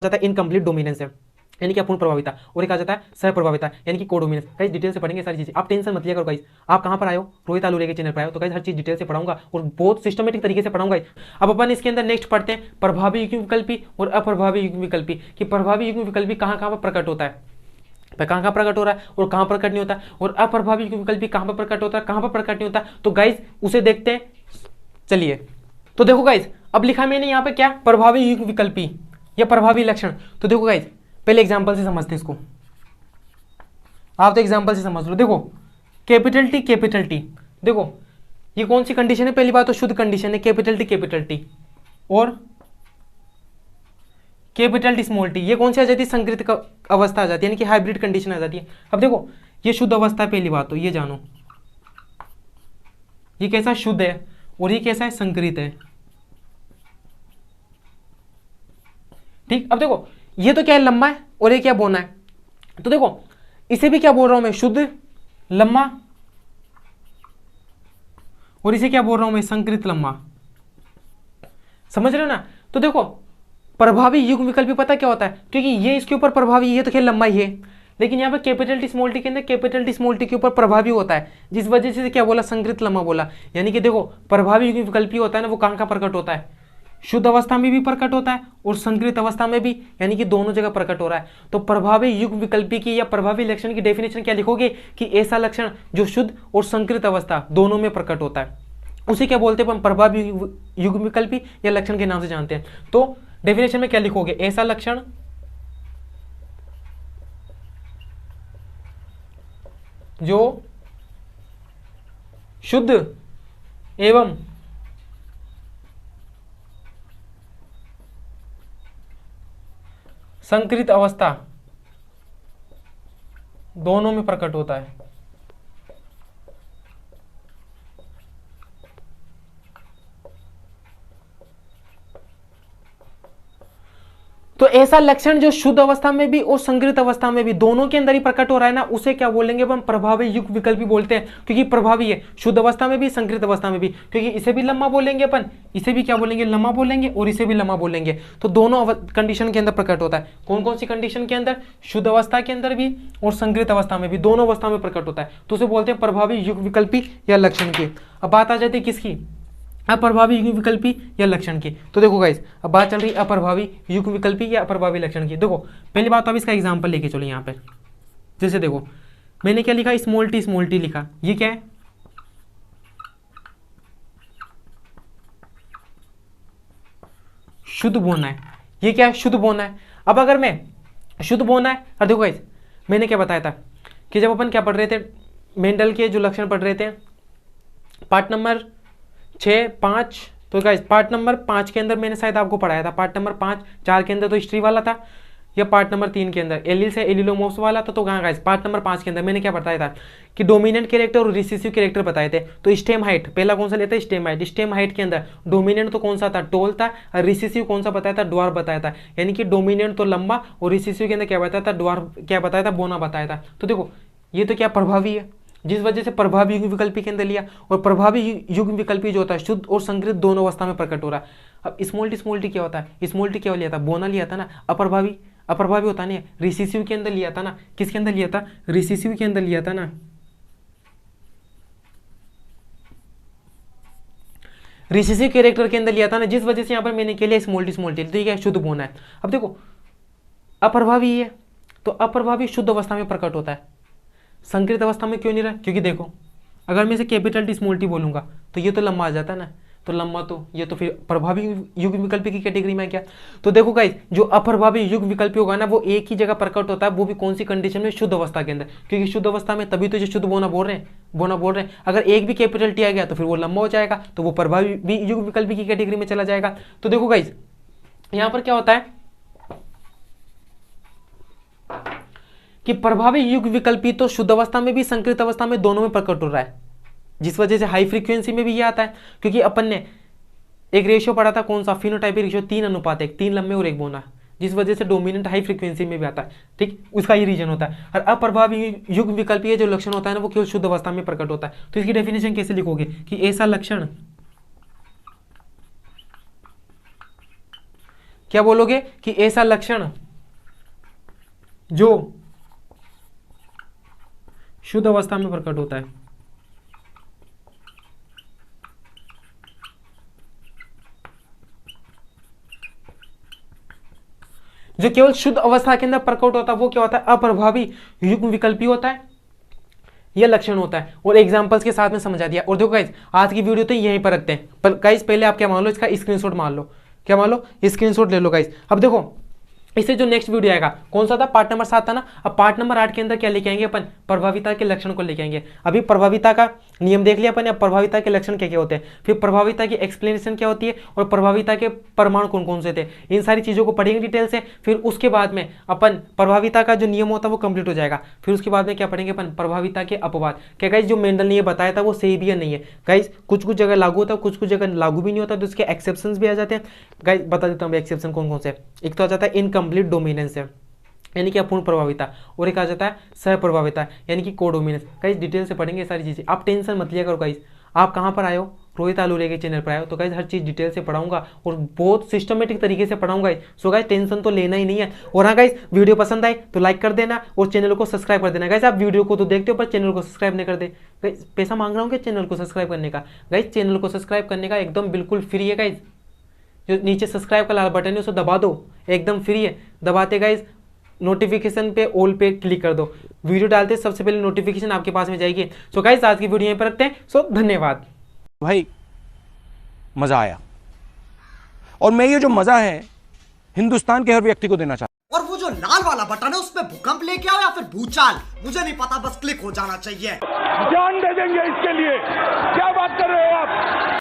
जाता है incomplete dominance है, यानी कि अपूर्ण प्रभाविता, और एक आ जाता है सह प्रभाविता यानी कि कोडोमिनेंस। गाइस डिटेल से पढ़ेंगे सारी चीजें, आप टेंशन मत लिया करो। गाइस आप कहां पर आए हो? रोहित आलूरे के चैनल पर आए हो, तो गाइस हर चीज डिटेल से पढ़ाऊंगा और बहुत सिस्टमेटिक तरीके से पढ़ाऊंगा। अब अपन इसके अंदर नेक्स्ट पढ़ते हैं प्रभावी युग्म विकल्पी और अप्रभावी युग्म विकल्पी, कि प्रभावी युग्म विकल्पी कहां कहां पर प्रकट होता है, कहां कहां प्रकट हो रहा है और कहां प्रकट नहीं होता, और अप्रभावी युग्म विकल्पी कहां पर प्रकट होता है, कहां पर प्रकट नहीं होता। तो गाइस उसे देखते हैं, चलिए। तो देखो गाइस, अब लिखा मैंने यहाँ पे क्या, प्रभावी युग्म विकल्पी या प्रभावी लक्षण। तो देखो गाइस पहले एग्जांपल से समझते हैं इसको, आप तो एग्जांपल से समझ लो। देखो कैपिटल टी, देखो ये कौन सी कंडीशन है? पहली बात तो शुद्ध कंडीशन है कैपिटल टी, और कैपिटल टी स्मॉल टी, ये कौन सी आ जाती है? संकृत अवस्था आ जाती है, यानी कि हाइब्रिड कंडीशन आ जाती है। अब देखो ये शुद्ध अवस्था है, पहली बात तो ये जानो, ये कैसा शुद्ध है और ये कैसा है? संकृत है। ठीक, अब देखो ये तो क्या है? लंबा है, और ये क्या बोना है? तो देखो इसे भी क्या बोल रहा हूं मैं? शुद्ध लंबा, और इसे क्या बोल रहा हूं मैं? संकृत लंबा। समझ रहे हो ना? तो देखो प्रभावी युग्म विकल्प पता क्या होता है, क्योंकि ये इसके ऊपर प्रभावी, ये तो खेल लंबा ही है, लेकिन यहाँ पे कैपिटल टी स्मॉल टी के अंदर कैपिटल टी स्मॉल टी के ऊपर प्रभावी होता है, जिस वजह से क्या बोला? संकृत लंबा बोला। यानी कि देखो प्रभावी युग्म विकल्प होता है ना, वो कहां कहां प्रकट होता है? शुद्ध अवस्था में भी प्रकट होता है और संकृत अवस्था में भी, यानी कि दोनों जगह प्रकट हो रहा है। तो प्रभावी युग्म विकल्पी की या प्रभावी लक्षण की डेफिनेशन क्या लिखोगे? कि ऐसा लक्षण जो शुद्ध और संकृत अवस्था दोनों में प्रकट होता है, उसे क्या बोलते हैं? प्रभावी युग्म विकल्पी या लक्षण के नाम से जानते हैं। तो डेफिनेशन में क्या लिखोगे? ऐसा लक्षण जो शुद्ध एवं संकृत अवस्था दोनों में प्रकट होता है। तो ऐसा लक्षण जो शुद्ध अवस्था में भी और संकृत अवस्था में भी दोनों के अंदर ही प्रकट हो रहा है ना, उसे क्या बोलेंगे? हम प्रभावी युग्म विकल्पी बोलते हैं, क्योंकि प्रभावी है शुद्ध अवस्था में भी संकृत अवस्था में भी, क्योंकि इसे भी लंबा बोलेंगे अपन, इसे भी क्या बोलेंगे? लंबा बोलेंगे, और इसे भी लंबा बोलेंगे। तो दोनों कंडीशन के अंदर प्रकट होता है। कौन कौन सी कंडीशन के अंदर? शुद्ध अवस्था के अंदर भी और संकृत अवस्था में भी, दोनों अवस्था में प्रकट होता है। तो उसे बोलते हैं प्रभावी युग्म विकल्पी या लक्षण की। अब बात आ जाती है किसकी? अप्रभावी युग्म विकल्पी या लक्षण की। तो देखो गाइस अब बात चल रही है अप्रभावी युग्म विकल्पी या अप्रभावी लक्षण की। देखो पहली बात तो अब इसका एग्जांपल लेके चलो यहाँ पे। जैसे देखो मैंने क्या लिखा? स्मॉल टी लिखा। ये क्या है? शुद्ध बोना है। ये क्या है? शुद्ध बोना है। अब अगर मैं शुद्ध बोना है, और देखो गाइस मैंने क्या बताया था कि जब अपन क्या पढ़ रहे थे, मेंडल के जो लक्षण पढ़ रहे थे, पार्ट नंबर 6-5, तो गाइस पार्ट नंबर 5 के अंदर मैंने शायद आपको पढ़ाया था। पार्ट नंबर 5-4 के अंदर तो हिस्ट्री वाला था, या पार्ट नंबर 3 के अंदर एलिल से एलिलोमोर्फ्स वाला था। तो कहाँ गाइस पार्ट नंबर 5 के अंदर मैंने क्या बताया था कि डोमिनेंट कैरेक्टर और रिसेसिव कैरेक्टर बताए थे। तो स्टेम हाइट पहला कौन सा लेता है? Stem height. स्टेम हाइट के अंदर डोमिनेंट तो कौन सा था? टोल था। और रिसेसिव कौन सा बताया था? ड्वार्फ बताया था। यानी कि डोमिनेंट तो लंबा, और रिसेसिव के अंदर क्या बताया था? ड्वार्फ क्या बताया था? बोना बताया था। तो देखो ये तो क्या प्रभावी है, जिस वजह से प्रभावी युग्म विकल्पी के अंदर लिया। और प्रभावी युग्म विकल्पी जो होता है शुद्ध और संकृत दोनों अवस्था में प्रकट हो रहा है। अब स्मॉल टी क्या होता है? स्मॉल टी क्या लिया था? बोना लिया था ना। अप्रभावी होता नहीं है, रिसेसिव के अंदर लिया था ना। किसके अंदर लिया था? रिसेसिव के अंदर लिया था ना। रिसेसिव कैरेक्टर के अंदर लिया था ना, जिस वजह से यहां पर मैंने के लिया स्मॉल टी। तो ये शुद्ध बोना है। अब देखो अप्रभावी है, तो अप्रभावी शुद्ध अवस्था में प्रकट होता है, संकृत अवस्था में क्यों नहीं रहा? क्योंकि देखो अगर मैं इसे कैपिटल टी स्मॉल टी बोलूंगा तो ये तो लंबा आ जाता है ना। तो लंबा तो ये तो फिर प्रभावी युग्म विकल्पी की कैटेगरी में क्या? तो देखो गाइस जो अप्रभावी युग्म विकल्पी होगा ना, वो एक ही जगह प्रकट होता है, वो भी कौन सी कंडीशन में? शुद्ध अवस्था के अंदर। क्योंकि शुद्ध अवस्था में तभी तो जो शुद्ध बोना बोल रहे हैं। अगर एक भी कैपिटल टी आ गया तो फिर वो लंबा हो जाएगा, तो वो प्रभावी युग्म विकल्पी की कैटेगरी में चला जाएगा। तो देखो गाइस यहां पर क्या होता है कि प्रभावी युग्म विकल्पी तो शुद्ध अवस्था में भी संकृत अवस्था में दोनों में प्रकट हो रहा है, जिस वजह से हाई फ्रीक्वेंसी में भी ये आता है। क्योंकि अपन ने एक रेशियो पढ़ा था, कौन सा? फिनोटाइपिक रेशियो 3:1, 3 लंबे और 1 बोना, जिस वजह से डोमिनेंट हाई फ्रीक्वेंसी में भी आता है। ठीक, उसका ये रीजन होता है। और अप्रभावी युग्म विकल्पी जो लक्षण होता है ना, वो केवल शुद्ध अवस्था में प्रकट होता है। तो इसकी डेफिनेशन कैसे लिखोगे? कि ऐसा लक्षण क्या बोलोगे कि ऐसा लक्षण जो शुद्ध अवस्था में प्रकट होता है, जो केवल शुद्ध अवस्था के अंदर प्रकट होता है वो क्या होता है, अप्रभावी युग्म विकल्पी होता है, यह लक्षण होता है। और एग्जांपल्स के साथ में समझा दिया। और देखो गाइस आज की वीडियो तो यहीं पर रखते हैं, पर गाइस पहले आप क्या मान लो, इसका स्क्रीनशॉट मान लो, क्या मान लो, स्क्रीनशॉट ले लो गाइस। अब देखो इससे जो नेक्स्ट वीडियो आएगा कौन सा था, पार्ट नंबर 7 था ना। अब पार्ट नंबर 8 के अंदर क्या लेके आएंगे अपन, प्रभाविता के लक्षण को लेके आएंगे। अभी प्रभाविता का नियम देख लिया अपन, अब प्रभाविता के लक्षण क्या क्या होते हैं, फिर प्रभाविता की एक्सप्लेनेशन क्या होती है, और प्रभाविता के परमाणु कौन कौन से थे, इन सारी चीजों को पढ़ेंगे डिटेल से। फिर उसके बाद में अपन प्रभाविता का जो नियम होता है वो कंप्लीट हो जाएगा। फिर उसके बाद में क्या पढ़ेंगे अपन, प्रभाविता के अपवाद। क्या गाइस जो मेंडल ने ये बताया था वो सही भी है नहीं है गाइस, कुछ कुछ जगह लागू होता है, कुछ कुछ जगह लागू भी नहीं होता, तो उसके एक्सेप्शंस भी आ जाते हैं। गाइस बता देता हूँ एक्सेप्शन कौन कौन से। एक तो आ जाता है इनकम्प्लीट डोमिनेंस है, यानी कि अपूर्ण प्रभाविता, और एक आ जाता है सहप्रभाविता यानी कि कोडोमिनेंस। गाइस डिटेल से पढ़ेंगे सारी चीजें, आप टेंशन मत लिया करो गाइस। आप कहाँ पर आए हो, रोहित आलूरे के चैनल पर आए हो, तो गाइस हर चीज डिटेल से पढ़ाऊंगा और बहुत सिस्टमेटिक तरीके से पढ़ाऊंगा। सो गाइस टेंशन तो लेना ही नहीं है। और हाँ गाइस वीडियो पसंद आए तो लाइक कर देना और चैनल को सब्सक्राइब कर देना। गाइस आप वीडियो को तो देखते हो पर चैनल को सब्सक्राइब नहीं करते। गाइस पैसा मांग रहा हूँ क्या चैनल को सब्सक्राइब करने का? गाइस चैनल को सब्सक्राइब करने का एकदम बिल्कुल फ्री है गाइस, जो नीचे सब्सक्राइब का लाल बटन है उसे दबा दो, एकदम फ्री है। दबाते गाइस नोटिफिकेशन पे ऑल पे क्लिक कर दो, वीडियो डालते सबसे पहले नोटिफिकेशन आपके पास में जाएगी। सो गाइस आज की वीडियो यहीं पर रखते हैं। सो धन्यवाद भाई, मजा आया। और मैं ये जो मजा है हिंदुस्तान के हर व्यक्ति को देना चाहता हूं। और वो जो लाल वाला बटन है उसमें भूकंप लेके आओ या फिर भूचाल, मुझे नहीं पता, बस क्लिक हो जाना चाहिए। जान दे देंगे इसके लिए, क्या बात कर रहे हो आप?